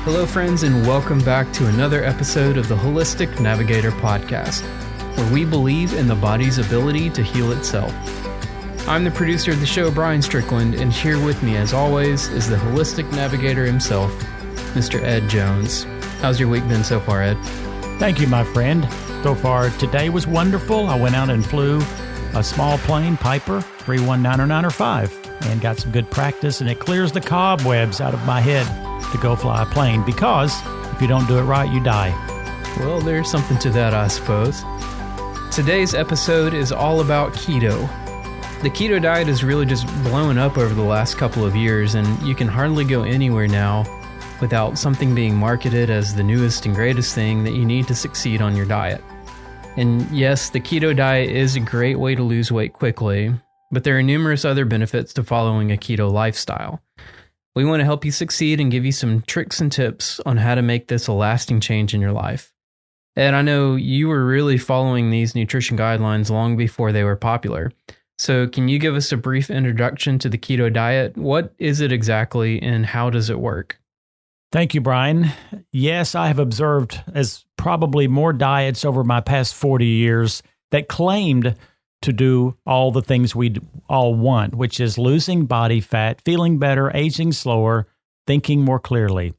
Hello, friends, and welcome back to another episode of the Holistic Navigator podcast, where we believe in the body's ability to heal itself. I'm the producer of the show, Brian Strickland, and here with me, as always, is the Holistic Navigator himself, Mr. Ed Jones. How's your week been so far, Ed? Thank you, my friend. So far, today was wonderful. I went out and flew a small plane, Piper 3190905, and got some good practice, and it clears the cobwebs out of my head to go fly a plane, because if you don't do it right, you die. Well, there's something to that, I suppose. Today's episode is all about keto. The keto diet has really just blown up over the last couple of years, and you can hardly go anywhere now without something being marketed as the newest and greatest thing that you need to succeed on your diet. And yes, the keto diet is a great way to lose weight quickly, but there are numerous other benefits to following a keto lifestyle. We want to help you succeed and give you some tricks and tips on how to make this a lasting change in your life. And I know you were really following these nutrition guidelines long before they were popular. So can you give us a brief introduction to the keto diet? What is it exactly and how does it work? Thank you, Brian. Yes, I have observed as probably more diets over my past 40 years that claimed to do all the things we all want, which is losing body fat, feeling better, aging slower, thinking more clearly.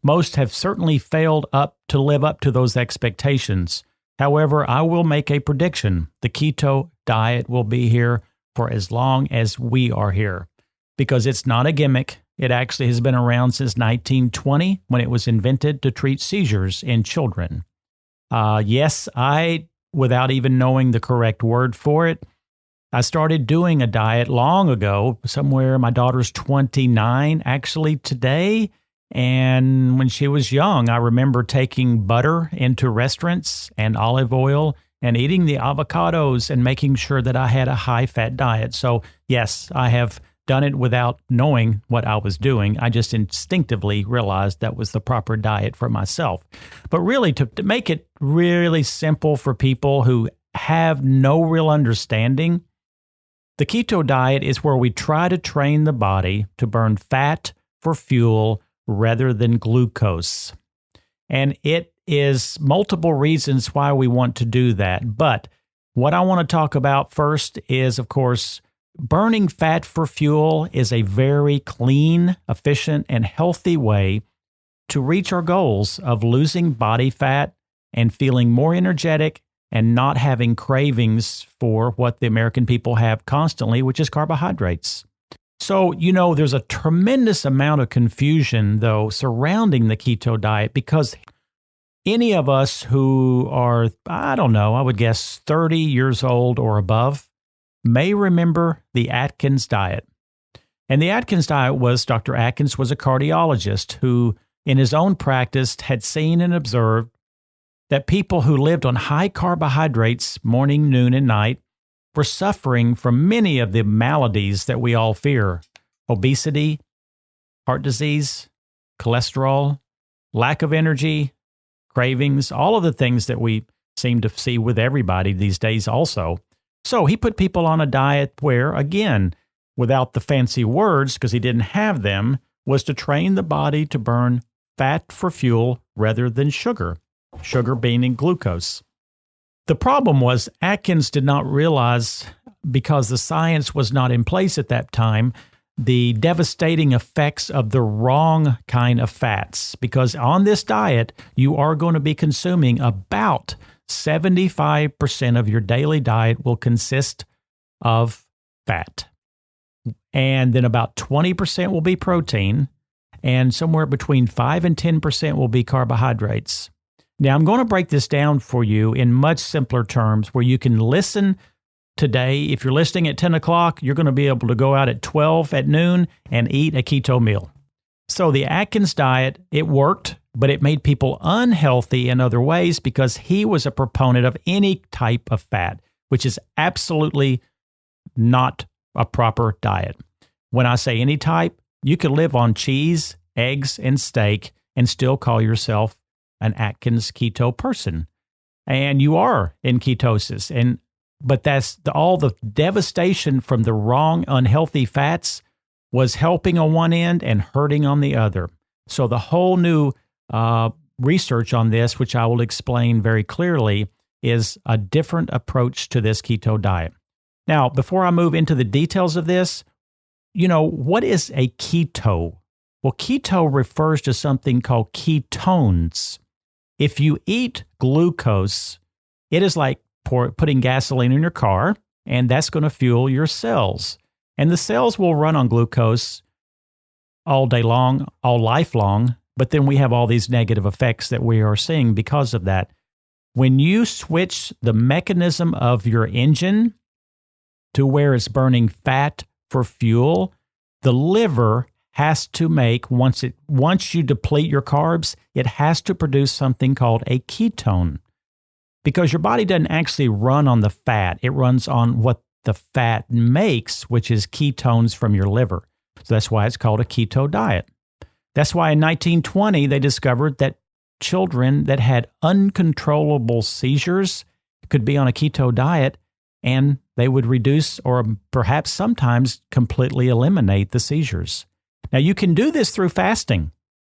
Most have certainly failed to live up to those expectations. However, I will make a prediction. The keto diet will be here for as long as we are here, because it's not a gimmick. It actually has been around since 1920, when it was invented to treat seizures in children. Yes, without even knowing the correct word for it, I started doing a diet long ago, somewhere my daughter's 29 actually today. And when she was young, I remember taking butter into restaurants and olive oil and eating the avocados and making sure that I had a high-fat diet. So yes, I have done it without knowing what I was doing. I just instinctively realized that was the proper diet for myself. But really, to make it really simple for people who have no real understanding, the keto diet is where we try to train the body to burn fat for fuel rather than glucose. And it is multiple reasons why we want to do that. But what I want to talk about first is, of course, burning fat for fuel is a very clean, efficient, and healthy way to reach our goals of losing body fat and feeling more energetic and not having cravings for what the American people have constantly, which is carbohydrates. So, there's a tremendous amount of confusion, though, surrounding the keto diet, because any of us who are, I would guess 30 years old or above, may remember the Atkins diet. And the Atkins diet was, Dr. Atkins was a cardiologist who, in his own practice, had seen and observed that people who lived on high carbohydrates morning, noon, and night were suffering from many of the maladies that we all fear: obesity, heart disease, cholesterol, lack of energy, cravings, all of the things that we seem to see with everybody these days also. So he put people on a diet where, again, without the fancy words, because he didn't have them, was to train the body to burn fat for fuel rather than sugar being in glucose. The problem was Atkins did not realize, because the science was not in place at that time, the devastating effects of the wrong kind of fats. Because on this diet, you are going to be consuming about 75% of your daily diet will consist of fat. And then about 20% will be protein, and somewhere between 5 and 10% will be carbohydrates. Now, I'm going to break this down for you in much simpler terms where you can listen today. If you're listening at 10 o'clock, you're going to be able to go out at 12 at noon and eat a keto meal. So the Atkins diet, it worked, but it made people unhealthy in other ways because he was a proponent of any type of fat, which is absolutely not a proper diet. When I say any type, you could live on cheese, eggs, and steak and still call yourself an Atkins keto person. And you are in ketosis. But that's all the devastation from the wrong, unhealthy fats was helping on one end and hurting on the other. So the whole new research on this, which I will explain very clearly, is a different approach to this keto diet. Now, before I move into the details of this, what is a keto? Well, keto refers to something called ketones. If you eat glucose, it is like putting gasoline in your car, and that's going to fuel your cells. And the cells will run on glucose all day long, all life long, but then we have all these negative effects that we are seeing because of that. When you switch the mechanism of your engine to where it's burning fat for fuel, the liver has to make, once you deplete your carbs, it has to produce something called a ketone. Because your body doesn't actually run on the fat, it runs on what the fat makes, which is ketones from your liver. So that's why it's called a keto diet. That's why in 1920, they discovered that children that had uncontrollable seizures could be on a keto diet, and they would reduce or perhaps sometimes completely eliminate the seizures. Now, you can do this through fasting.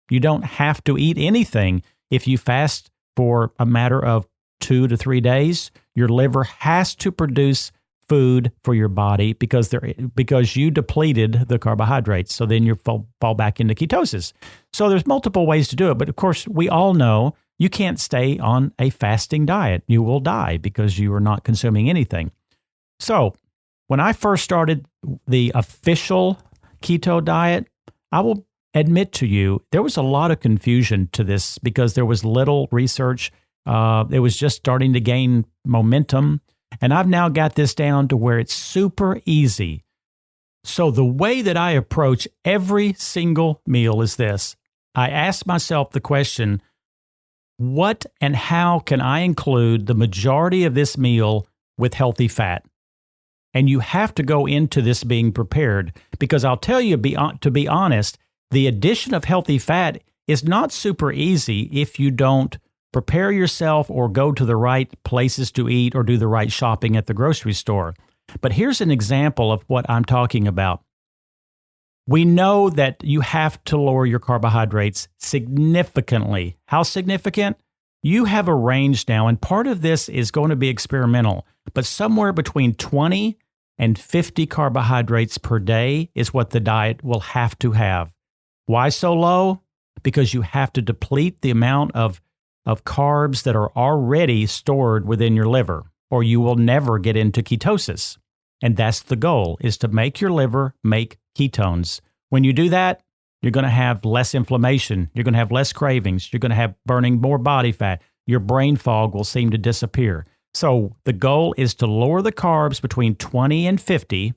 You don't have to eat anything. If you fast for a matter of 2 to 3 days, your liver has to produce food for your body because you depleted the carbohydrates. So then you fall back into ketosis. So there's multiple ways to do it. But of course, we all know you can't stay on a fasting diet. You will die because you are not consuming anything. So when I first started the official keto diet, I will admit to you, there was a lot of confusion to this because there was little research. It was just starting to gain momentum. And I've now got this down to where it's super easy. So the way that I approach every single meal is this. I ask myself the question, what and how can I include the majority of this meal with healthy fat? And you have to go into this being prepared because I'll tell you, to be honest, the addition of healthy fat is not super easy if you don't prepare yourself or go to the right places to eat or do the right shopping at the grocery store. But here's an example of what I'm talking about. We know that you have to lower your carbohydrates significantly. How significant? You have a range now, and part of this is going to be experimental, but somewhere between 20 and 50 carbohydrates per day is what the diet will have to have. Why so low? Because you have to deplete the amount of carbs that are already stored within your liver, or you will never get into ketosis. And that's the goal, is to make your liver make ketones. When you do that, you're going to have less inflammation. You're going to have less cravings. You're going to have burning more body fat. Your brain fog will seem to disappear. So the goal is to lower the carbs between 20 and 50.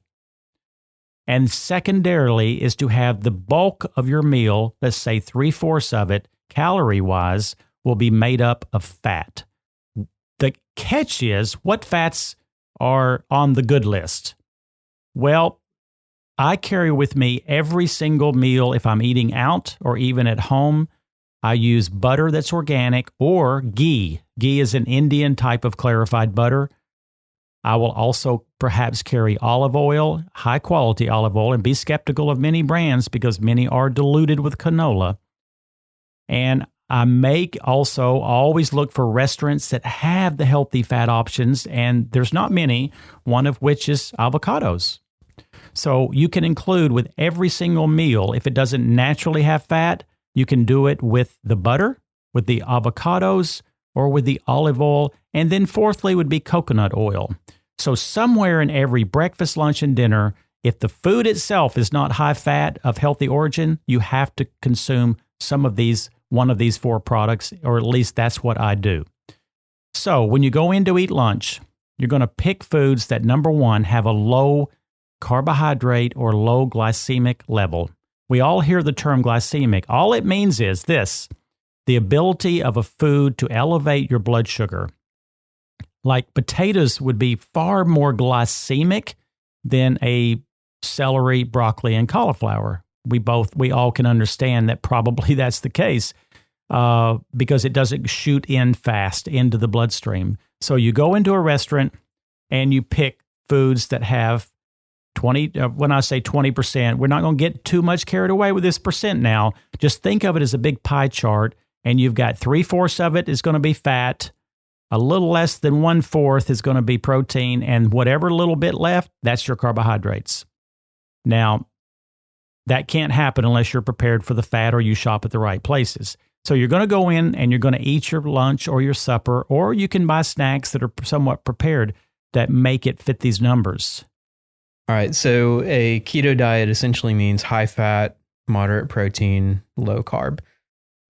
And secondarily is to have the bulk of your meal, let's say 3/4 of it, calorie-wise, will be made up of fat. The catch is, what fats are on the good list? Well, I carry with me every single meal if I'm eating out or even at home. I use butter that's organic or ghee. Ghee is an Indian type of clarified butter. I will also perhaps carry olive oil, high quality olive oil, and be skeptical of many brands because many are diluted with canola. And I also always look for restaurants that have the healthy fat options, and there's not many, one of which is avocados. So you can include with every single meal, if it doesn't naturally have fat, you can do it with the butter, with the avocados, or with the olive oil. And then fourthly would be coconut oil. So somewhere in every breakfast, lunch, and dinner, if the food itself is not high fat of healthy origin, you have to consume one of these 4 products, or at least that's what I do. So when you go in to eat lunch, you're going to pick foods that, number one, have a low carbohydrate or low glycemic level. We all hear the term glycemic. All it means is this: the ability of a food to elevate your blood sugar. Like potatoes would be far more glycemic than a celery, broccoli, and cauliflower. We all can understand that probably that's the case because it doesn't shoot in fast into the bloodstream. So you go into a restaurant and you pick foods that have 20, when I say 20%, we're not going to get too much carried away with this percent now. Just think of it as a big pie chart, and you've got 3/4 of it is going to be fat, a little less than 1/4 is going to be protein, and whatever little bit left, that's your carbohydrates. Now, that can't happen unless you're prepared for the fat or you shop at the right places. So you're going to go in and you're going to eat your lunch or your supper, or you can buy snacks that are somewhat prepared that make it fit these numbers. All right. So a keto diet essentially means high fat, moderate protein, low carb.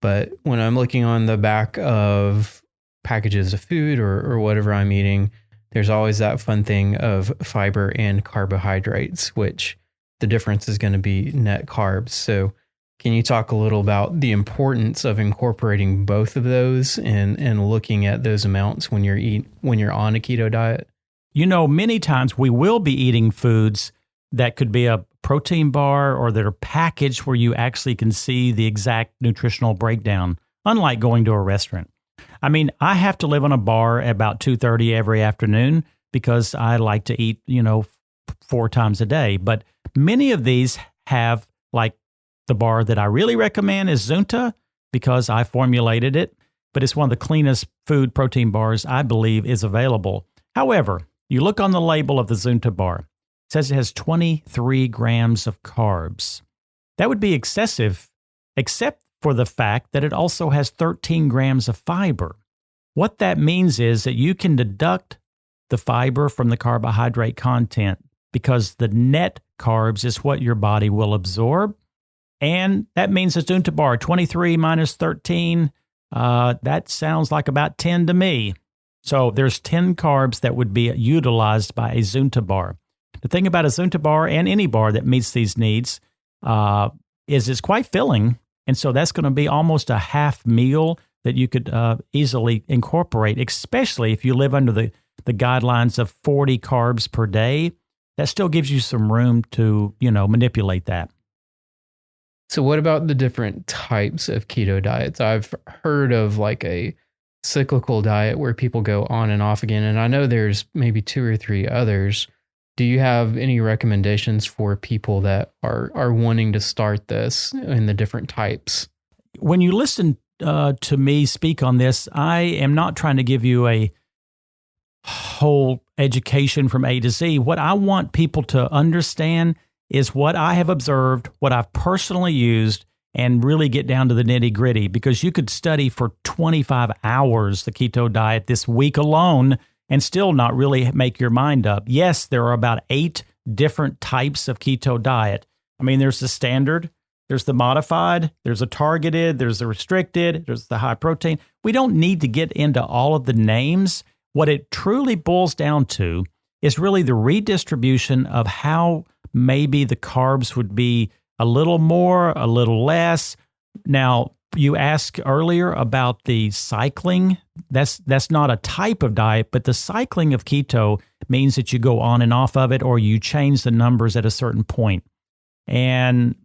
But when I'm looking on the back of packages of food or whatever I'm eating, there's always that fun thing of fiber and carbohydrates, which the difference is going to be net carbs. So can you talk a little about the importance of incorporating both of those and looking at those amounts when you're on a keto diet? You know, many times we will be eating foods that could be a protein bar or that are packaged where you actually can see the exact nutritional breakdown, unlike going to a restaurant. I mean, I have to live on a bar at about 2:30 every afternoon because I like to eat, 4 times a day. But many of these have, like the bar that I really recommend is Zunta because I formulated it, but it's one of the cleanest food protein bars I believe is available. However, you look on the label of the Zunta bar, it says it has 23 grams of carbs. That would be excessive, except for the fact that it also has 13 grams of fiber. What that means is that you can deduct the fiber from the carbohydrate content because the net carbs is what your body will absorb. And that means the Zunta bar, 23 minus 13, that sounds like about 10 to me. So there's 10 carbs that would be utilized by a Zunta bar. The thing about a Zunta bar and any bar that meets these needs is it's quite filling. And so that's going to be almost a half meal that you could easily incorporate, especially if you live under the guidelines of 40 carbs per day. That still gives you some room to, manipulate that. So what about the different types of keto diets? I've heard of like a cyclical diet where people go on and off again, and I know there's maybe 2 or 3 others. Do you have any recommendations for people that are wanting to start this in the different types? When you listen to me speak on this, I am not trying to give you a whole education from A to Z. What I want people to understand is what I have observed, what I've personally used, and really get down to the nitty gritty, because you could study for 25 hours the keto diet this week alone and still not really make your mind up. Yes, there are about 8 different types of keto diet. I mean, there's the standard, there's the modified, there's a targeted, there's the restricted, there's the high protein. We don't need to get into all of the names. What it truly boils down to is really the redistribution of how maybe the carbs would be a little more, a little less. Now, you asked earlier about the cycling. That's not a type of diet, but the cycling of keto means that you go on and off of it, or you change the numbers at a certain point. And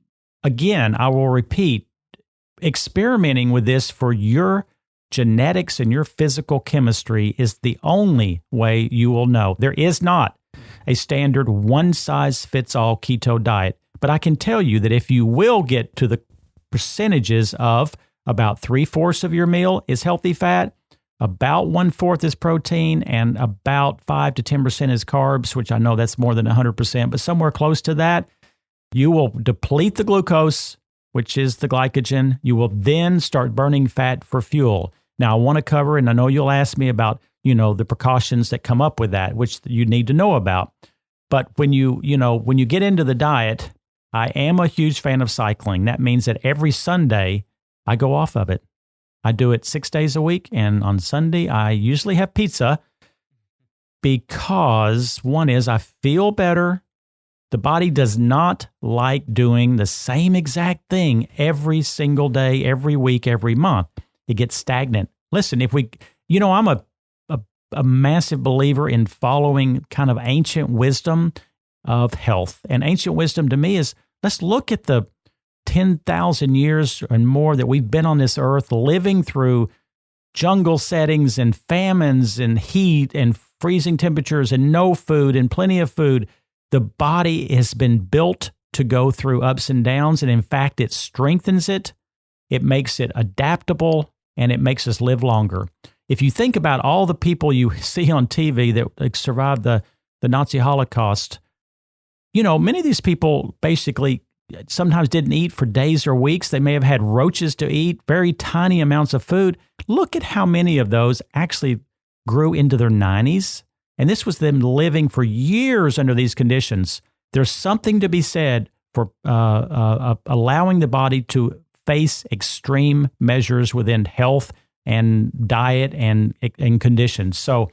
again, I will repeat, experimenting with this for your genetics and your physical chemistry is the only way you will know. There is not a standard one-size-fits-all keto diet. But I can tell you that if you will get to the percentages of about 3/4 of your meal is healthy fat, about 1/4 is protein, and about 5 to 10% is carbs, which I know that's more than 100%, but somewhere close to that, you will deplete the glucose, which is the glycogen. You will then start burning fat for fuel. Now, I want to cover, and I know you'll ask me about, the precautions that come up with that, which you need to know about. But when you get into the diet, I am a huge fan of cycling. That means that every Sunday I go off of it. I do it 6 days a week, and on Sunday I usually have pizza because one is I feel better. The body does not like doing the same exact thing every single day, every week, every month. It gets stagnant. Listen, I'm a massive believer in following kind of ancient wisdom of health. And ancient wisdom to me is, let's look at the 10,000 years and more that we've been on this earth, living through jungle settings and famines and heat and freezing temperatures and no food and plenty of food. The body has been built to go through ups and downs. And in fact, it strengthens it. It makes it adaptable. and it makes us live longer. If you think about all the people you see on TV that survived the Nazi Holocaust, many of these people basically sometimes didn't eat for days or weeks. They may have had roaches to eat, very tiny amounts of food. Look at how many of those actually grew into their 90s. And this was them living for years under these conditions. There's something to be said for allowing the body to face extreme measures within health and diet and conditions. So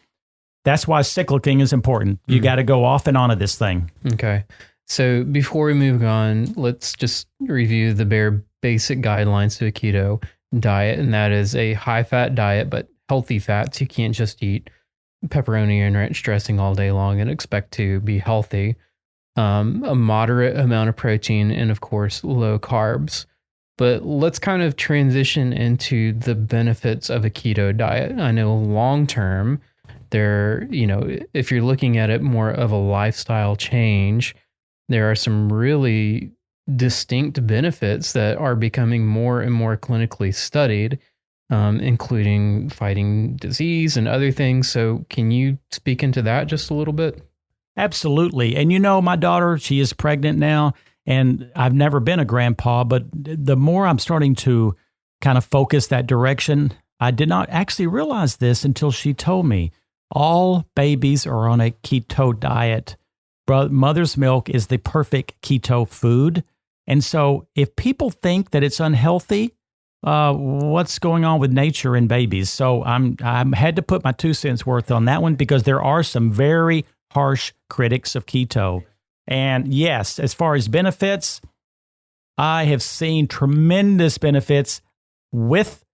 that's why cyclicking is important. You got to go off and on of this thing. Okay. So before we move on, let's just review the bare basic guidelines to a keto diet, and that is a high-fat diet, but healthy fats. You can't just eat pepperoni and ranch dressing all day long and expect to be healthy. A moderate amount of protein, and of course, low carbs. But let's kind of transition into the benefits of a keto diet. I know long-term, if you're looking at it more of a lifestyle change, there are some really distinct benefits that are becoming more and more clinically studied, including fighting disease and other things. So can you speak into that just a little bit? Absolutely. And my daughter, she is pregnant now, and I've never been a grandpa, but the more I'm starting to kind of focus that direction, I did not actually realize this until she told me. All babies are on a keto diet. Mother's milk is the perfect keto food. And so if people think that it's unhealthy, what's going on with nature and babies? So I had to put my 2 cents worth on that one, because there are some very harsh critics of keto. And yes, as far as benefits, I have seen tremendous benefits with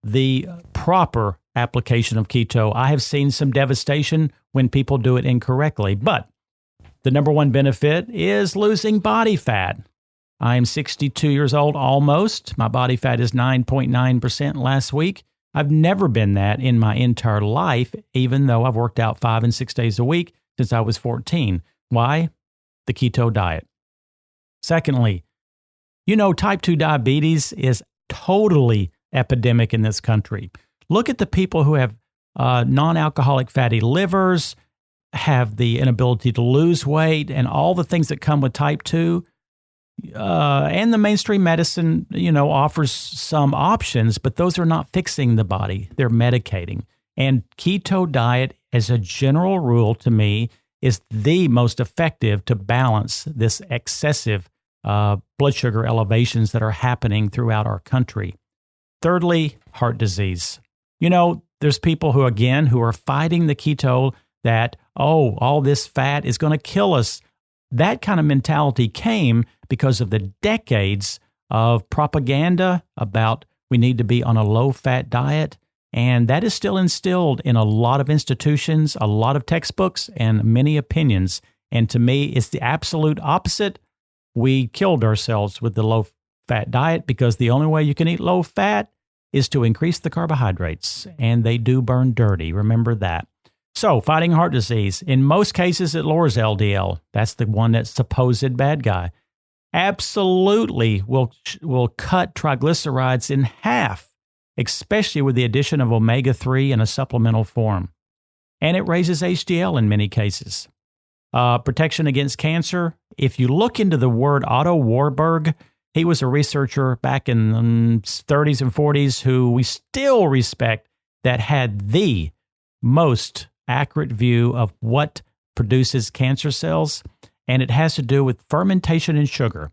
the proper application of keto. I have seen some devastation when people do it incorrectly, but the number one benefit is losing body fat. I am 62 years old almost. My body fat is 9.9% last week. I've never been that in my entire life, even though I've worked out 5 and 6 days a week since I was 14. Why? The keto diet. Secondly, type 2 diabetes is totally epidemic in this country. Look at the people who have non-alcoholic fatty livers, have the inability to lose weight, and all the things that come with type 2. And the mainstream medicine, offers some options, but those are not fixing the body. They're medicating. And keto diet, as a general rule to me, is the most effective to balance this excessive blood sugar elevations that are happening throughout our country. Thirdly, heart disease. There's people who are fighting the keto that, all this fat is going to kill us. That kind of mentality came because of the decades of propaganda about we need to be on a low-fat diet, and that is still instilled in a lot of institutions, a lot of textbooks, and many opinions. And to me, it's the absolute opposite. We killed ourselves with the low-fat diet because the only way you can eat low-fat is to increase the carbohydrates, and they do burn dirty. Remember that. So, fighting heart disease, in most cases, it lowers LDL. That's the one that's supposed bad guy. Absolutely will cut triglycerides in half, especially with the addition of omega-3 in a supplemental form. And it raises HDL in many cases. Protection against cancer. If you look into the word Otto Warburg, he was a researcher back in the 30s and 40s who we still respect, that had the most accurate view of what produces cancer cells, and it has to do with fermentation in sugar.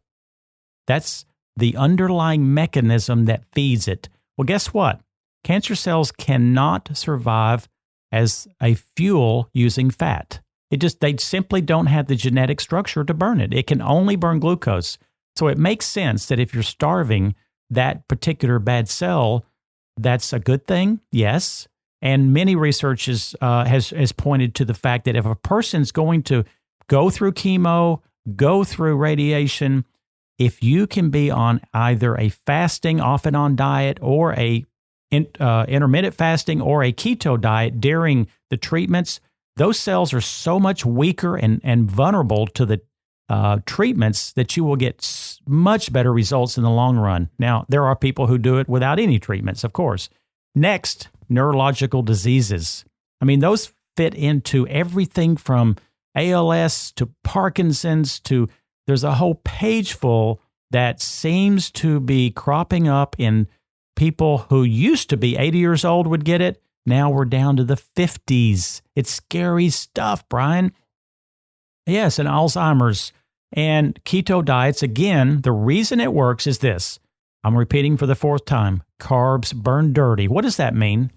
That's the underlying mechanism that feeds it. Well, guess what? Cancer cells cannot survive as a fuel using fat. They simply don't have the genetic structure to burn it. It can only burn glucose. So it makes sense that if you're starving that particular bad cell, that's a good thing, yes. And many researches has pointed to the fact that if a person's going to go through chemo, go through radiation, if you can be on either a fasting off and on diet or a intermittent fasting or a keto diet during the treatments, those cells are so much weaker and vulnerable to the treatments that you will get much better results in the long run. Now, there are people who do it without any treatments, of course. Next, neurological diseases. I mean, those fit into everything from ALS to Parkinson's to there's a whole page full that seems to be cropping up in people who used to be 80 years old would get it. Now we're down to the 50s. It's scary stuff, Brian. Yes, and Alzheimer's and keto diets. Again, the reason it works is this. I'm repeating for the fourth time. Carbs burn dirty. What does that mean?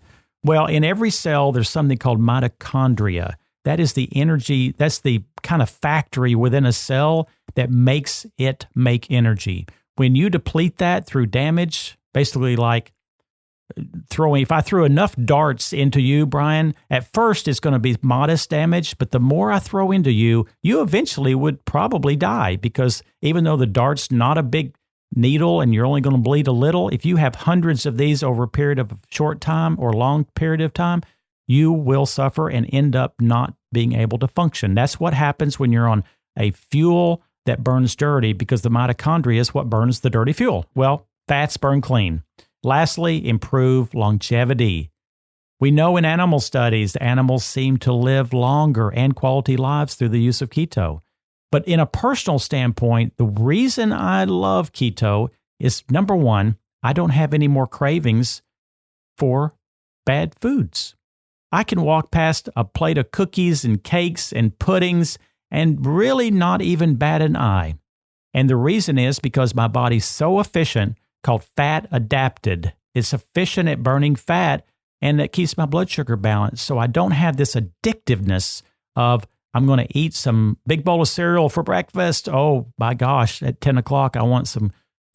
Well, in every cell, there's something called mitochondria. That is the energy, that's the kind of factory within a cell that makes it make energy. When you deplete that through damage, basically like if I threw enough darts into you, Brian, at first it's going to be modest damage, but the more I throw into you, you eventually would probably die because even though the dart's not a big needle and you're only going to bleed a little, if you have hundreds of these over a period of a short time or long period of time, you will suffer and end up not being able to function. That's what happens when you're on a fuel that burns dirty because the mitochondria is what burns the dirty fuel. Well, fats burn clean. Lastly, improve longevity. We know in animal studies, animals seem to live longer and quality lives through the use of keto. But in a personal standpoint, the reason I love keto is, number one, I don't have any more cravings for bad foods. I can walk past a plate of cookies and cakes and puddings and really not even bat an eye. And the reason is because my body's so efficient, called fat adapted. It's efficient at burning fat, and it keeps my blood sugar balanced. So I don't have this addictiveness of I'm going to eat some big bowl of cereal for breakfast. Oh, my gosh, at 10 o'clock, I want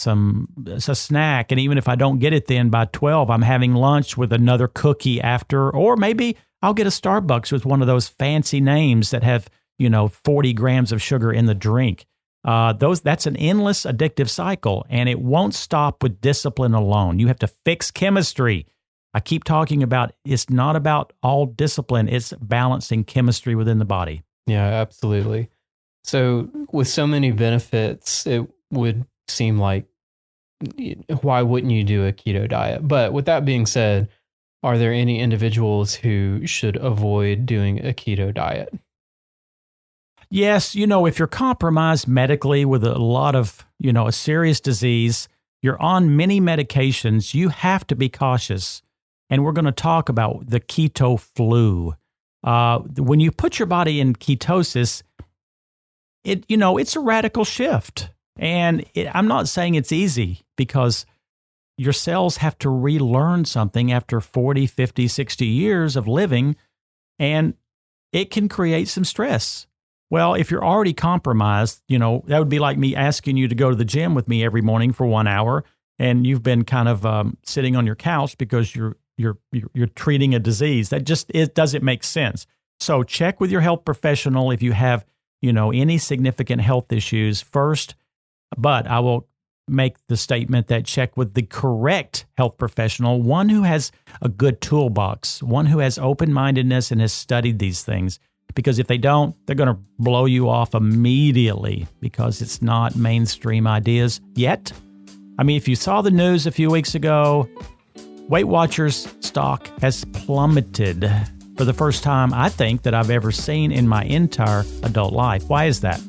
a snack. And even if I don't get it then, by 12, I'm having lunch with another cookie after. Or maybe I'll get a Starbucks with one of those fancy names that have, 40 grams of sugar in the drink. That's an endless addictive cycle, and it won't stop with discipline alone. You have to fix chemistry. I keep talking about it's not about all discipline. It's balancing chemistry within the body. Yeah, absolutely. So with so many benefits, it would seem like, why wouldn't you do a keto diet? But with that being said, are there any individuals who should avoid doing a keto diet? Yes, if you're compromised medically with a lot of, a serious disease, you're on many medications, you have to be cautious. And we're going to talk about the keto flu. When you put your body in ketosis, it's a radical shift. And I'm not saying it's easy because your cells have to relearn something after 40, 50, 60 years of living, and it can create some stress. Well, if you're already compromised, that would be like me asking you to go to the gym with me every morning for 1 hour, and you've been kind of sitting on your couch because you're treating a disease. It doesn't make sense. So check with your health professional if you have, any significant health issues first. But I will make the statement that check with the correct health professional, one who has a good toolbox, one who has open-mindedness and has studied these things. Because if they don't, they're going to blow you off immediately because it's not mainstream ideas yet. I mean, if you saw the news a few weeks ago, Weight Watchers stock has plummeted for the first time, I think, that I've ever seen in my entire adult life. Why is that?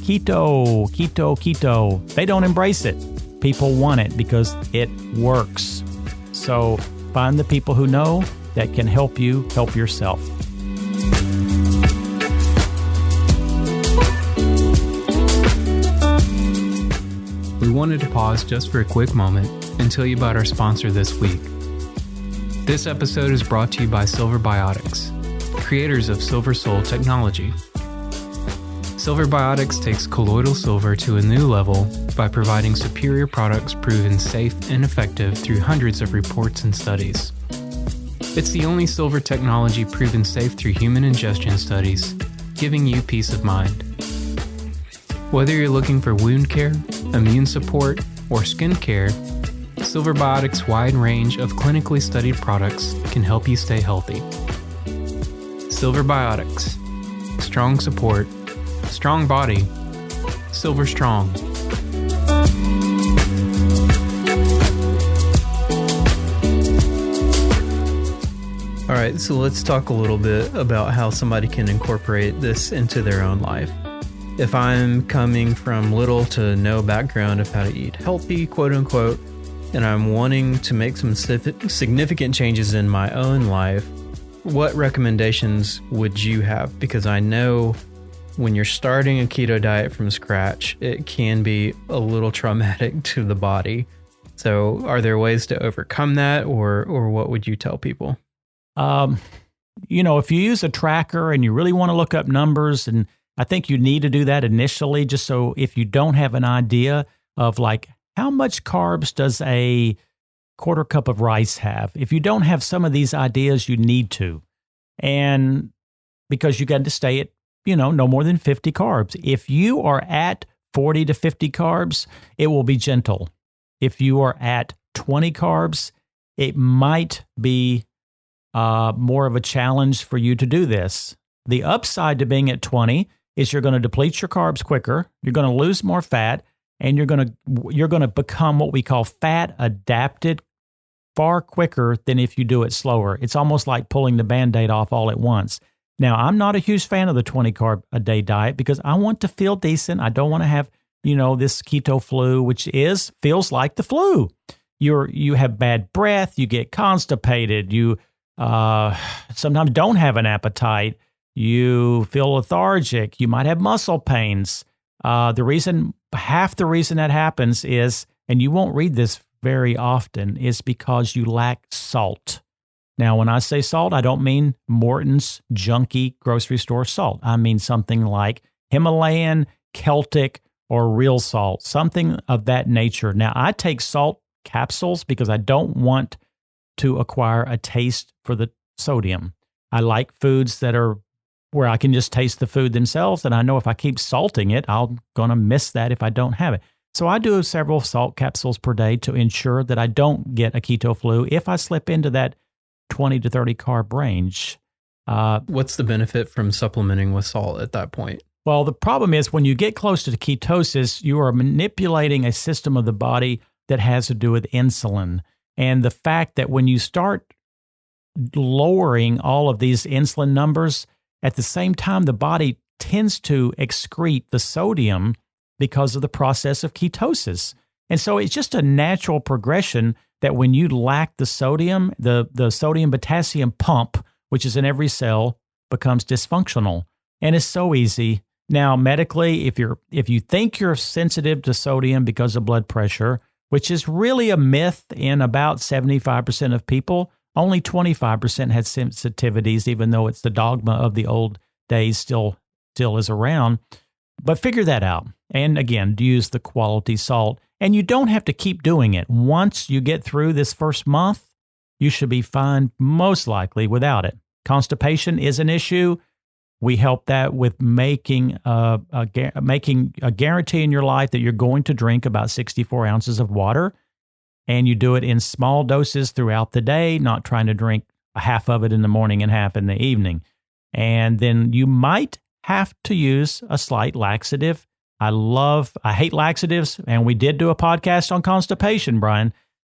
Keto, keto, keto. They don't embrace it. People want it because it works. So find the people who know that can help you help yourself. We wanted to pause just for a quick moment and tell you about our sponsor this week. This episode is brought to you by Silver Biotics, creators of Silver Soul technology. Silver Biotics takes colloidal silver to a new level by providing superior products proven safe and effective through hundreds of reports and studies. It's the only silver technology proven safe through human ingestion studies, giving you peace of mind. Whether you're looking for wound care, immune support, or skin care, Silver Biotics' wide range of clinically studied products can help you stay healthy. Silver Biotics. Strong support. Strong body. Silver strong. right, so let's talk a little bit about how somebody can incorporate this into their own life. If I'm coming from little to no background of how to eat healthy, quote unquote, and I'm wanting to make some significant changes in my own life, what recommendations would you have? Because I know when you're starting a keto diet from scratch, it can be a little traumatic to the body. So are there ways to overcome that, or what would you tell people? If you use a tracker and you really want to look up numbers, and I think you need to do that initially, just so if you don't have an idea of like how much carbs does a quarter cup of rice have? If you don't have some of these ideas, you need to. And because you got to stay at, no more than 50 carbs. If you are at 40 to 50 carbs, it will be gentle. If you are at 20 carbs, it might be more of a challenge for you to do this. The upside to being at 20 is you're going to deplete your carbs quicker, you're going to lose more fat, and you're going to become what we call fat adapted far quicker than if you do it slower. It's almost like pulling the Band-Aid off all at once. Now, I'm not a huge fan of the 20 carb a day diet because I want to feel decent. I don't want to have, this keto flu, which feels like the flu. You have bad breath, you get constipated, you sometimes don't have an appetite, you feel lethargic, you might have muscle pains. Half the reason that happens is, and you won't read this very often, is because you lack salt. Now, when I say salt, I don't mean Morton's junky grocery store salt. I mean something like Himalayan, Celtic, or real salt, something of that nature. Now, I take salt capsules because I don't want to acquire a taste for the sodium. I like foods that are where I can just taste the food themselves, and I know if I keep salting it, I'm going to miss that if I don't have it. So I do several salt capsules per day to ensure that I don't get a keto flu if I slip into that 20 to 30 carb range. What's the benefit from supplementing with salt at that point? Well, the problem is when you get close to ketosis, you are manipulating a system of the body that has to do with insulin. And the fact that when you start lowering all of these insulin numbers, at the same time, the body tends to excrete the sodium because of the process of ketosis. And so it's just a natural progression that when you lack the sodium, the sodium-potassium pump, which is in every cell, becomes dysfunctional. And it's so easy. Now, medically, if you think you're sensitive to sodium because of blood pressure, which is really a myth in about 75% of people, only 25% had sensitivities, even though it's the dogma of the old days still is around. But figure that out. And again, use the quality salt. And you don't have to keep doing it. Once you get through this first month, you should be fine, most likely, without it. Constipation is an issue. We help that with making a guarantee in your life that you're going to drink about 64 ounces of water. And you do it in small doses throughout the day, not trying to drink half of it in the morning and half in the evening. And then you might have to use a slight laxative. I hate laxatives, and we did do a podcast on constipation, Brian.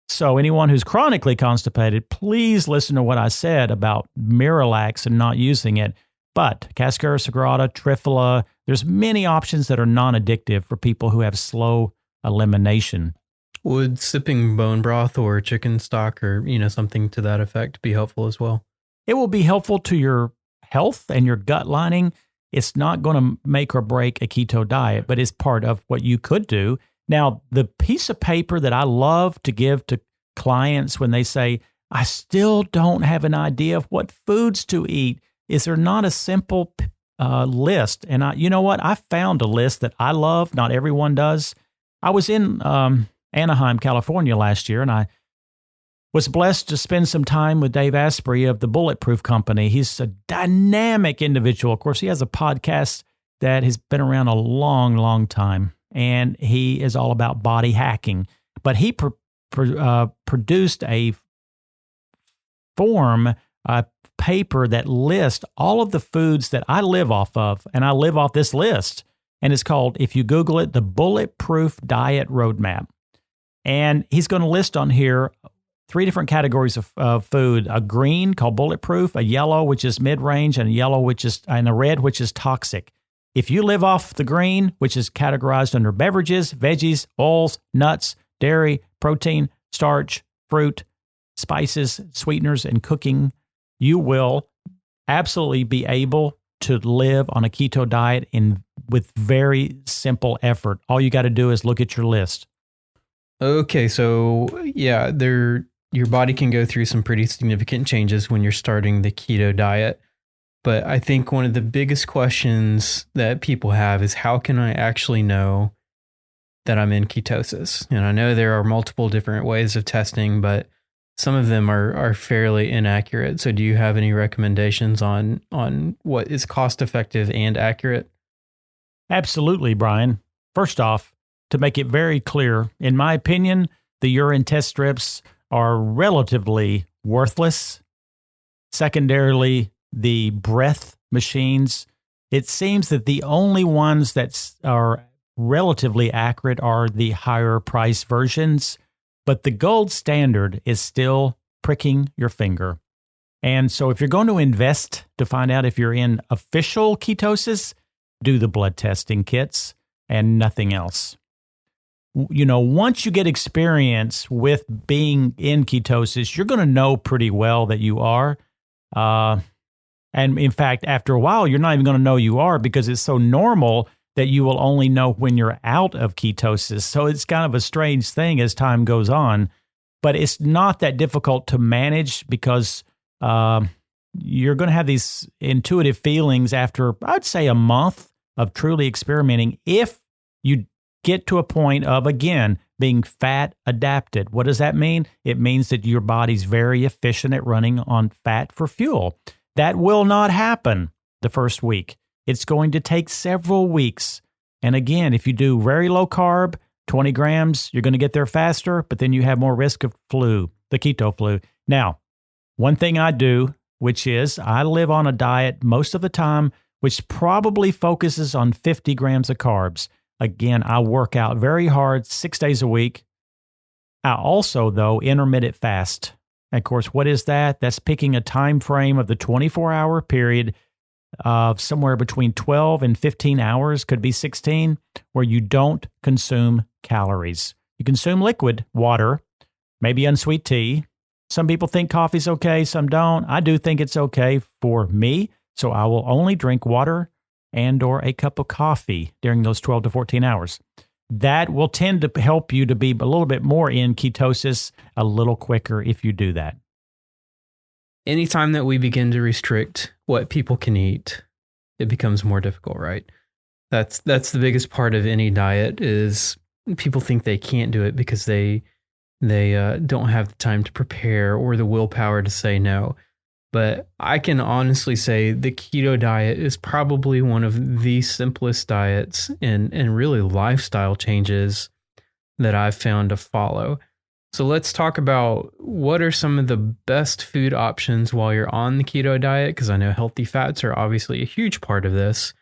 So anyone who's chronically constipated, please listen to what I said about Miralax and not using it. But Cascara sagrada, Triphala, there's many options that are non-addictive for people who have slow elimination. Would sipping bone broth or chicken stock or, something to that effect be helpful as well? It will be helpful to your health and your gut lining. It's not going to make or break a keto diet, but it's part of what you could do. Now, the piece of paper that I love to give to clients when they say, I still don't have an idea of what foods to eat, is there not a simple list? And you know what? I found a list that I love. Not everyone does. I was in Anaheim, California last year, and I was blessed to spend some time with Dave Asprey of the Bulletproof Company. He's a dynamic individual. Of course, he has a podcast that has been around a long, long time, and he is all about body hacking. But he produced a paper that lists all of the foods that I live off of, and I live off this list. And it's called, if you Google it, the Bulletproof Diet Roadmap. And he's going to list on here three different categories of food: a green called bulletproof, a yellow which is mid-range, and a red which is toxic. If you live off the green, which is categorized under beverages, veggies, oils, nuts, dairy, protein, starch, fruit, spices, sweeteners, and cooking, you will absolutely be able to live on a keto diet with very simple effort. All you got to do is look at your list. Okay, so yeah, your body can go through some pretty significant changes when you're starting the keto diet. But I think one of the biggest questions that people have is, how can I actually know that I'm in ketosis? And I know there are multiple different ways of testing, but some of them are fairly inaccurate. So do you have any recommendations on what is cost effective and accurate? Absolutely, Brian. First off, to make it very clear, in my opinion, the urine test strips are relatively worthless. Secondarily, the breath machines, it seems that the only ones that are relatively accurate are the higher price versions, but the gold standard is still pricking your finger. And so if you're going to invest to find out if you're in official ketosis, do the blood testing kits and nothing else. Once you get experience with being in ketosis, you're going to know pretty well that you are. And in fact, after a while, you're not even going to know you are, because it's so normal that you will only know when you're out of ketosis. So it's kind of a strange thing as time goes on, but it's not that difficult to manage, because you're going to have these intuitive feelings after, I'd say, a month of truly experimenting, if you get to a point of, again, being fat adapted. What does that mean? It means that your body's very efficient at running on fat for fuel. That will not happen the first week. It's going to take several weeks. And again, if you do very low carb, 20 grams, you're going to get there faster, but then you have more risk of the keto flu. Now, one thing I do, which is I live on a diet most of the time, which probably focuses on 50 grams of carbs. Again, I work out very hard 6 days a week. I also, though, intermittent fast. And of course, what is that? That's picking a time frame of the 24-hour period of somewhere between 12 and 15 hours, could be 16, where you don't consume calories. You consume liquid, water, maybe unsweet tea. Some people think coffee's okay, some don't. I do think it's okay for me, so I will only drink water and or a cup of coffee during those 12 to 14 hours. That will tend to help you to be a little bit more in ketosis a little quicker if you do that. Anytime that we begin to restrict what people can eat, it becomes more difficult, right? That's the biggest part of any diet, is people think they can't do it because they don't have the time to prepare or the willpower to say no. But I can honestly say the keto diet is probably one of the simplest diets and really lifestyle changes that I've found to follow. So let's talk about what are some of the best food options while you're on the keto diet, because I know healthy fats are obviously a huge part of this.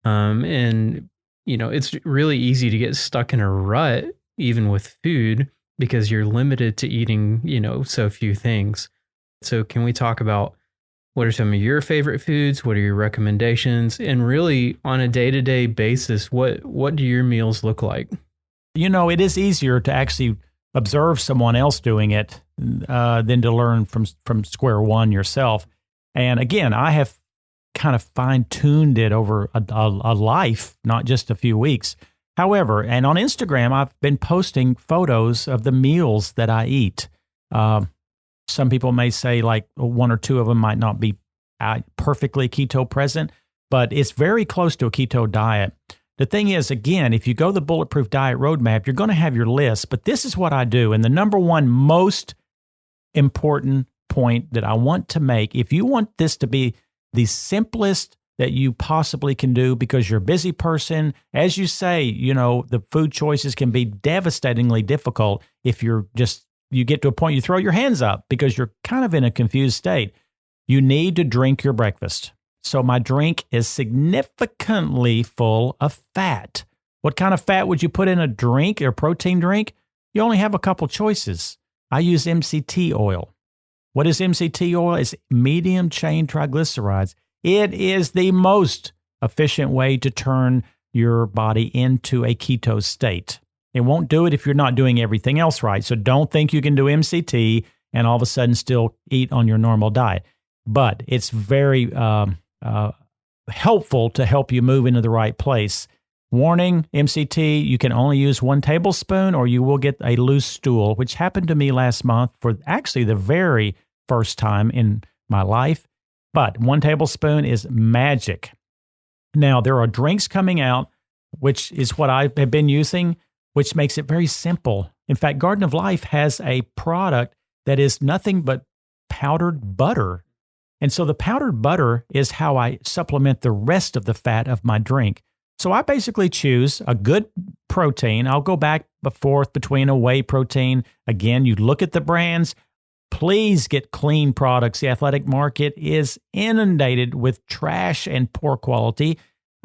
And, it's really easy to get stuck in a rut, even with food, because you're limited to eating, so few things. So can we talk about what are some of your favorite foods? What are your recommendations? And really, on a day-to-day basis, what do your meals look like? It is easier to actually observe someone else doing it than to learn from square one yourself. And again, I have kind of fine-tuned it over a life, not just a few weeks. However, and on Instagram, I've been posting photos of the meals that I eat. Some people may say like one or two of them might not be perfectly keto present, but it's very close to a keto diet. The thing is, again, if you go the Bulletproof Diet Roadmap, you're going to have your list, but this is what I do. And the number one most important point that I want to make, if you want this to be the simplest that you possibly can do, because you're a busy person, as you say, the food choices can be devastatingly difficult if you get to a point you throw your hands up because you're kind of in a confused state. You need to drink your breakfast. So my drink is significantly full of fat. What kind of fat would you put in a drink or protein drink? You only have a couple choices. I use MCT oil. What is MCT oil? It's medium chain triglycerides. It is the most efficient way to turn your body into a keto state. It won't do it if you're not doing everything else right. So don't think you can do MCT and all of a sudden still eat on your normal diet. But it's very helpful to help you move into the right place. Warning, MCT, you can only use 1 tablespoon or you will get a loose stool, which happened to me last month for actually the very first time in my life. But 1 tablespoon is magic. Now, there are drinks coming out, which is what I have been using, which makes it very simple. In fact, Garden of Life has a product that is nothing but powdered butter. And so the powdered butter is how I supplement the rest of the fat of my drink. So I basically choose a good protein. I'll go back and forth between a whey protein. Again, you look at the brands. Please get clean products. The athletic market is inundated with trash and poor quality.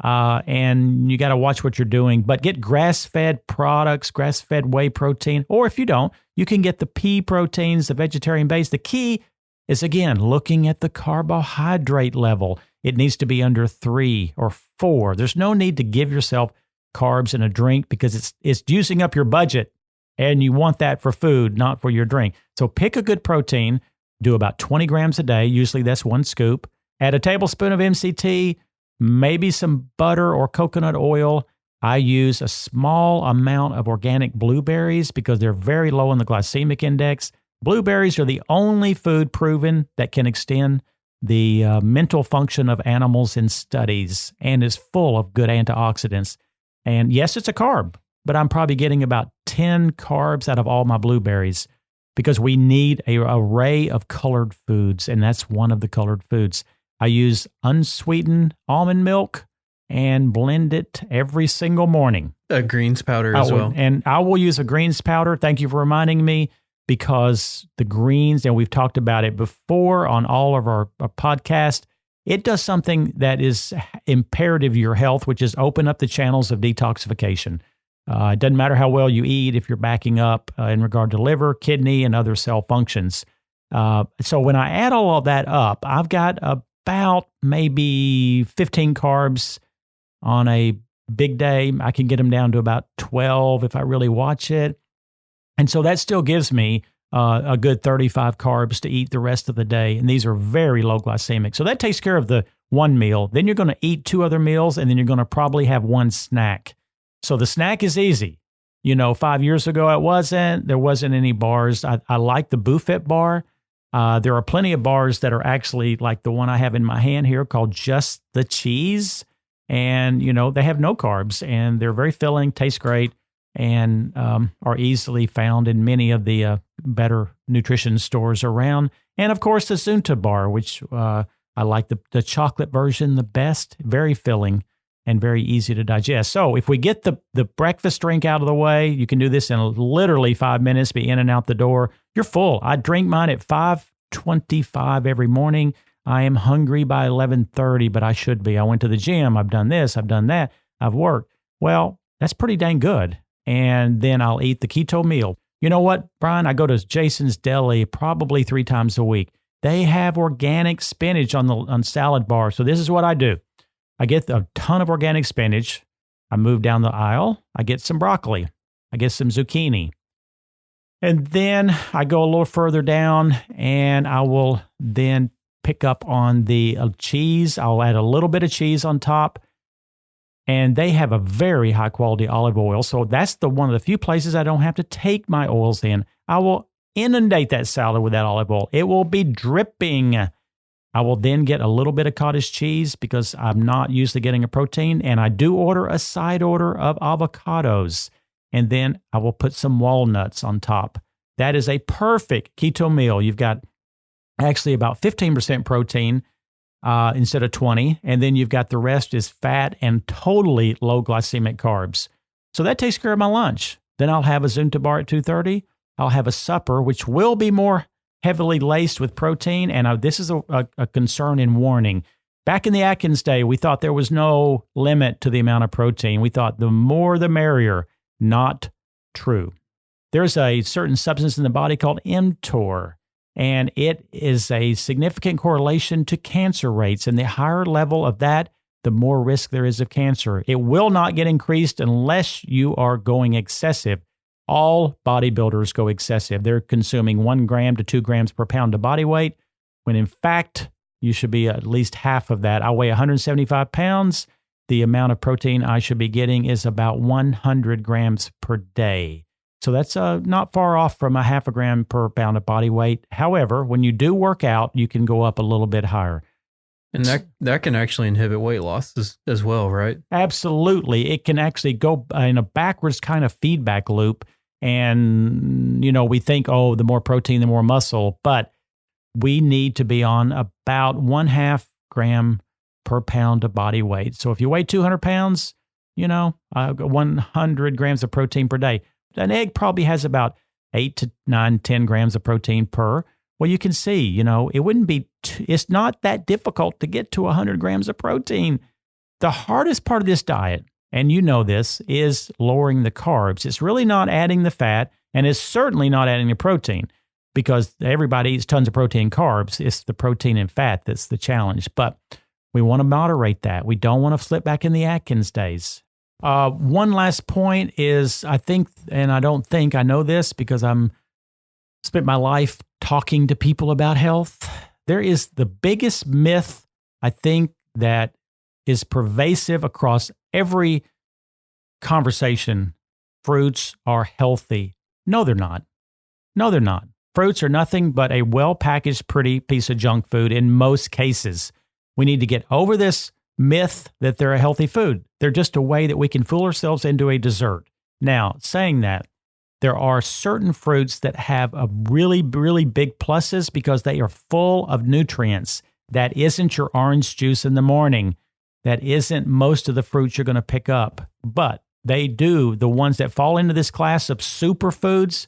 And you got to watch what you're doing. But get grass-fed products, grass-fed whey protein. Or if you don't, you can get the pea proteins, the vegetarian base. The key is, again, looking at the carbohydrate level. It needs to be under 3 or 4. There's no need to give yourself carbs in a drink because it's using up your budget, and you want that for food, not for your drink. So pick a good protein, do about 20 grams a day. Usually that's 1 scoop. Add a tablespoon of MCT, maybe some butter or coconut oil. I use a small amount of organic blueberries because they're very low in the glycemic index. Blueberries are the only food proven that can extend the mental function of animals in studies and is full of good antioxidants. And yes, it's a carb, but I'm probably getting about 10 carbs out of all my blueberries because we need an array of colored foods, and that's one of the colored foods. I use unsweetened almond milk and blend it every single morning. A greens powder as well. And I will use a greens powder. Thank you for reminding me. Because the greens, and we've talked about it before on all of our podcast, it does something that is imperative to your health, which is open up the channels of detoxification. It doesn't matter how well you eat if you're backing up in regard to liver, kidney, and other cell functions. So when I add all of that up, I've got about maybe 15 carbs on a big day. I can get them down to about 12 if I really watch it. And so that still gives me a good 35 carbs to eat the rest of the day. And these are very low glycemic. So that takes care of the one meal. Then you're going to eat 2 other meals, and then you're going to probably have 1 snack. So the snack is easy. 5 years ago, there wasn't any bars. I like the Buffet bar. There are plenty of bars that are actually like the one I have in my hand here called Just the Cheese. And, they have no carbs, and they're very filling, taste great, and are easily found in many of the better nutrition stores around. And, of course, the Zunta bar, which I like the chocolate version the best, very filling and very easy to digest. So if we get the breakfast drink out of the way, you can do this in literally 5 minutes, be in and out the door. You're full. I drink mine at 5:25 every morning. I am hungry by 11:30, but I should be. I went to the gym. I've done this. I've done that. I've worked. Well, that's pretty dang good. And then I'll eat the keto meal. You know what, Brian? I go to Jason's Deli probably 3 times a week. They have organic spinach on salad bar. So this is what I do. I get a ton of organic spinach. I move down the aisle. I get some broccoli. I get some zucchini. And then I go a little further down, and I will then pick up on the cheese. I'll add a little bit of cheese on top. And they have a very high quality olive oil. So that's one of the few places I don't have to take my oils in. I will inundate that salad with that olive oil. It will be dripping. I will then get a little bit of cottage cheese because I'm not usually getting a protein. And I do order a side order of avocados. And then I will put some walnuts on top. That is a perfect keto meal. You've got actually about 15% protein instead of 20. And then you've got the rest is fat and totally low glycemic carbs. So that takes care of my lunch. Then I'll have a Zunta bar at 2:30. I'll have a supper, which will be more heavily laced with protein. And this is a concern and warning. Back in the Atkins day, we thought there was no limit to the amount of protein. We thought the more the merrier. Not true. there's a certain substance in the body called mTOR, and it is a significant correlation to cancer rates. And the higher level of that, the more risk there is of cancer. It will not get increased unless you are going excessive. All bodybuilders go excessive. They're consuming 1 gram to 2 grams per pound of body weight, when in fact, you should be at least half of that. I weigh 175 pounds. The amount of protein I should be getting is about 100 grams per day. So that's not far off from a half a gram per pound of body weight. However, when you do work out, you can go up a little bit higher. And that can actually inhibit weight loss as well, right? Absolutely. It can actually go in a backwards kind of feedback loop. And, we think, the more protein, the more muscle. But we need to be on about 1/2 gram per pound of body weight. So if you weigh 200 pounds, 100 grams of protein per day. An egg probably has about 8 to 9, 10 grams of protein per. Well, you can see, it wouldn't be, it's not that difficult to get to 100 grams of protein. The hardest part of this diet, and this, is lowering the carbs. It's really not adding the fat, and it's certainly not adding the protein, because everybody eats tons of protein and carbs. It's the protein and fat that's the challenge. But we want to moderate that. We don't want to slip back in the Atkins days. One last point is, I know this because I'm spent my life talking to people about health. There is the biggest myth, I think, that is pervasive across every conversation. Fruits are healthy. No, they're not. No, they're not. Fruits are nothing but a well-packaged, pretty piece of junk food in most cases. We need to get over this myth that they're a healthy food. They're just a way that we can fool ourselves into a dessert. Now, saying that, there are certain fruits that have a really, really big pluses because they are full of nutrients. That isn't your orange juice in the morning. That isn't most of the fruits you're going to pick up. But they do, the ones that fall into this class of superfoods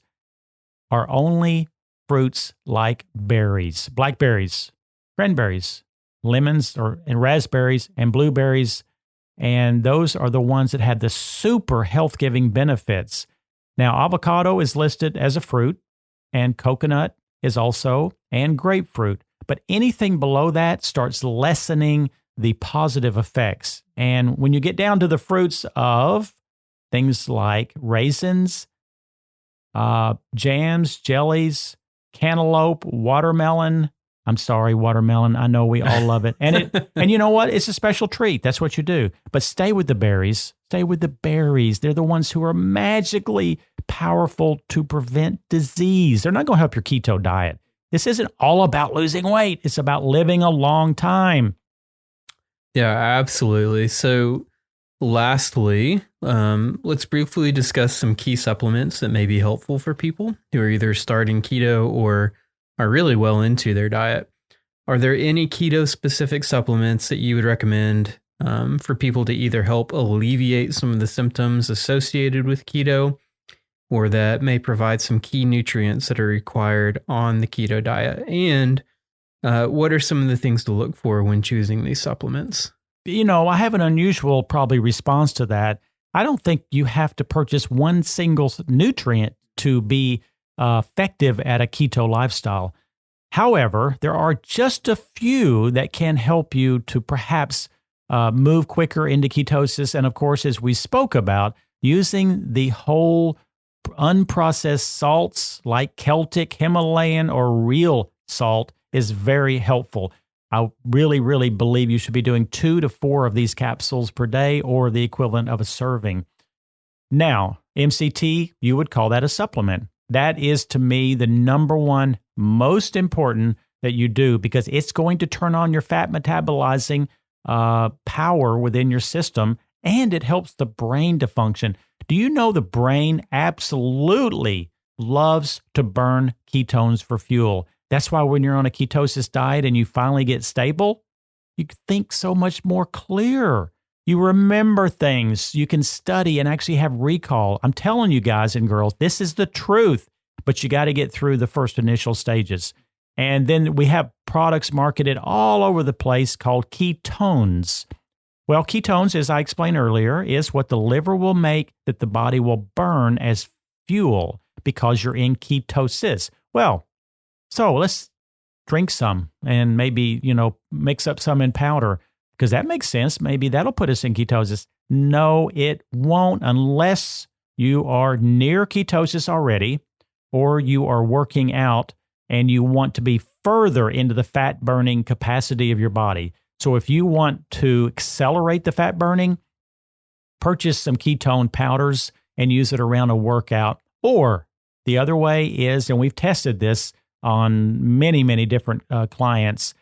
are only fruits like berries, blackberries, cranberries, lemons and raspberries and blueberries. And those are the ones that have the super health-giving benefits. Now, avocado is listed as a fruit, and coconut is also, and grapefruit. But anything below that starts lessening the positive effects. And when you get down to the fruits of things like raisins, jams, jellies, cantaloupe, watermelon. I'm sorry, watermelon. I know we all love it. And you know what? It's a special treat. That's what you do. But stay with the berries. Stay with the berries. They're the ones who are magically powerful to prevent disease. They're not going to help your keto diet. This isn't all about losing weight. It's about living a long time. Yeah, absolutely. So lastly, let's briefly discuss some key supplements that may be helpful for people who are either starting keto or are really well into their diet. Are there any keto-specific supplements that you would recommend for people to either help alleviate some of the symptoms associated with keto, or that may provide some key nutrients that are required on the keto diet? And what are some of the things to look for when choosing these supplements? I have an unusual probably response to that. I don't think you have to purchase one single nutrient to be effective at a keto lifestyle. However, there are just a few that can help you to perhaps move quicker into ketosis. And of course, as we spoke about, using the whole unprocessed salts like Celtic, Himalayan, or real salt is very helpful. I really, really believe you should be doing 2 to 4 of these capsules per day, or the equivalent of a serving. Now, MCT, you would call that a supplement. That is, to me, the number one most important that you do, because it's going to turn on your fat metabolizing power within your system, and it helps the brain to function. Do you know the brain absolutely loves to burn ketones for fuel? That's why when you're on a ketosis diet and you finally get stable, you think so much more clear. You remember things. You can study and actually have recall. I'm telling you guys and girls, this is the truth, but you got to get through the first initial stages. And then we have products marketed all over the place called ketones. Well, ketones, as I explained earlier, is what the liver will make that the body will burn as fuel. because you're in ketosis. Well, so let's drink some and maybe, mix up some in powder because that makes sense. Maybe that'll put us in ketosis. No, it won't unless you are near ketosis already or you are working out and you want to be further into the fat burning capacity of your body. So if you want to accelerate the fat burning, purchase some ketone powders and use it around a workout. Or the other way is, and we've tested this on many, many different clients,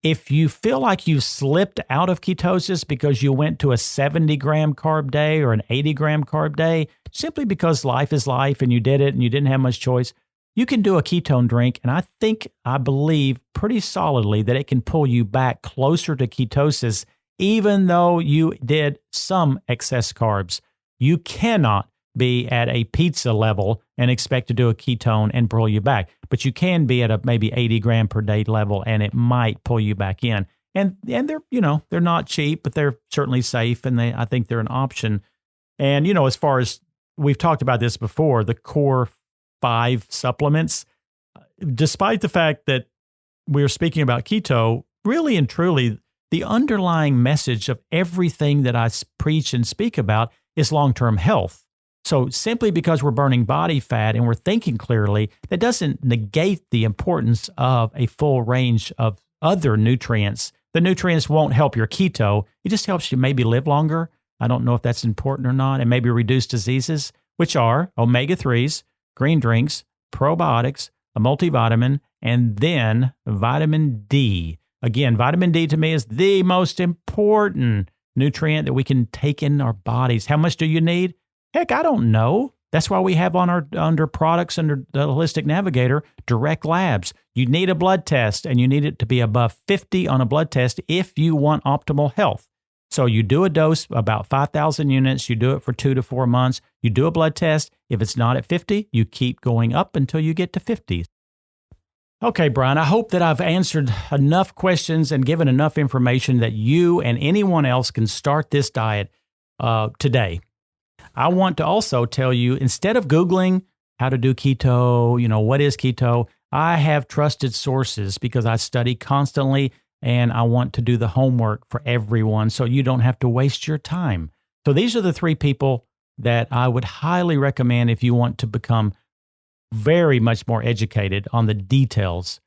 if you feel like you've slipped out of ketosis because you went to a 70-gram carb day or an 80-gram carb day, simply because life is life and you did it and you didn't have much choice, you can do a ketone drink. And I believe pretty solidly that it can pull you back closer to ketosis, even though you did some excess carbs. You cannot be at a pizza level and expect to do a ketone and pull you back. But you can be at a maybe 80 gram per day level and it might pull you back in. And they're, they're not cheap, but they're certainly safe and I think they're an option. And, as far as we've talked about this before, the core 5 supplements, despite the fact that we're speaking about keto, really and truly, the underlying message of everything that I preach and speak about is long-term health. So simply because we're burning body fat and we're thinking clearly, that doesn't negate the importance of a full range of other nutrients. The nutrients won't help your keto. It just helps you maybe live longer. I don't know if that's important or not, and maybe reduce diseases, which are omega-3s, green drinks, probiotics, a multivitamin, and then vitamin D. Again, vitamin D to me is the most important nutrient that we can take in our bodies. How much do you need? Heck, I don't know. That's why we have under products under the Holistic Navigator, direct labs. You need a blood test, and you need it to be above 50 on a blood test if you want optimal health. So you do a dose, about 5,000 units. You do it for 2 to 4 months. You do a blood test. If it's not at 50, you keep going up until you get to 50. Okay, Brian, I hope that I've answered enough questions and given enough information that you and anyone else can start this diet today. I want to also tell you, instead of Googling how to do keto, what is keto, I have trusted sources because I study constantly and I want to do the homework for everyone so you don't have to waste your time. So these are the 3 people that I would highly recommend if you want to become very much more educated on the details.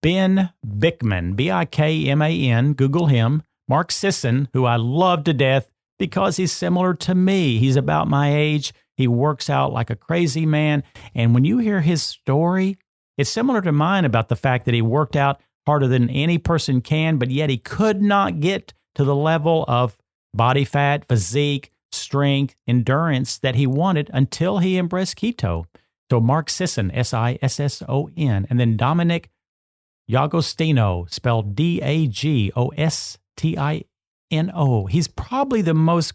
Ben Bikman, Bikman, Google him. Mark Sisson, who I love to death because he's similar to me. He's about my age. He works out like a crazy man. And when you hear his story, it's similar to mine about the fact that he worked out harder than any person can, but yet he could not get to the level of body fat, physique, strength, endurance that he wanted until he embraced keto. So Mark Sisson, Sisson, and then Dominic D'Agostino, spelled D'Agostino. He's probably the most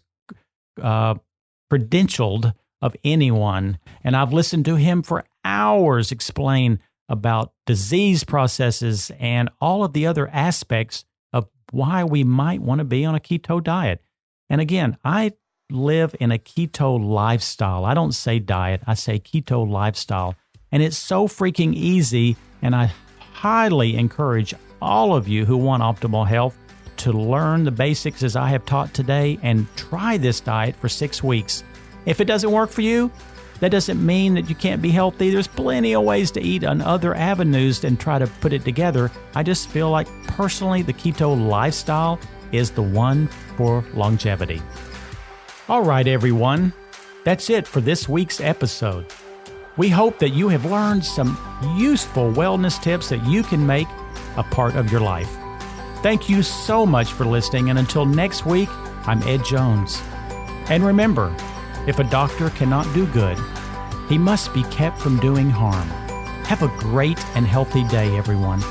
credentialed of anyone, and I've listened to him for hours explain about disease processes and all of the other aspects of why we might want to be on a keto diet. And again, I live in a keto lifestyle. I don't say diet, I say keto lifestyle. And it's so freaking easy, and I highly encourage all of you who want optimal health to learn the basics as I have taught today and try this diet for 6 weeks. If it doesn't work for you, that doesn't mean that you can't be healthy. There's plenty of ways to eat on other avenues and try to put it together. I just feel like personally the keto lifestyle is the one for longevity. All right, everyone. That's it for this week's episode. We hope that you have learned some useful wellness tips that you can make a part of your life. Thank you so much for listening, and until next week, I'm Ed Jones. And remember, if a doctor cannot do good, he must be kept from doing harm. Have a great and healthy day, everyone.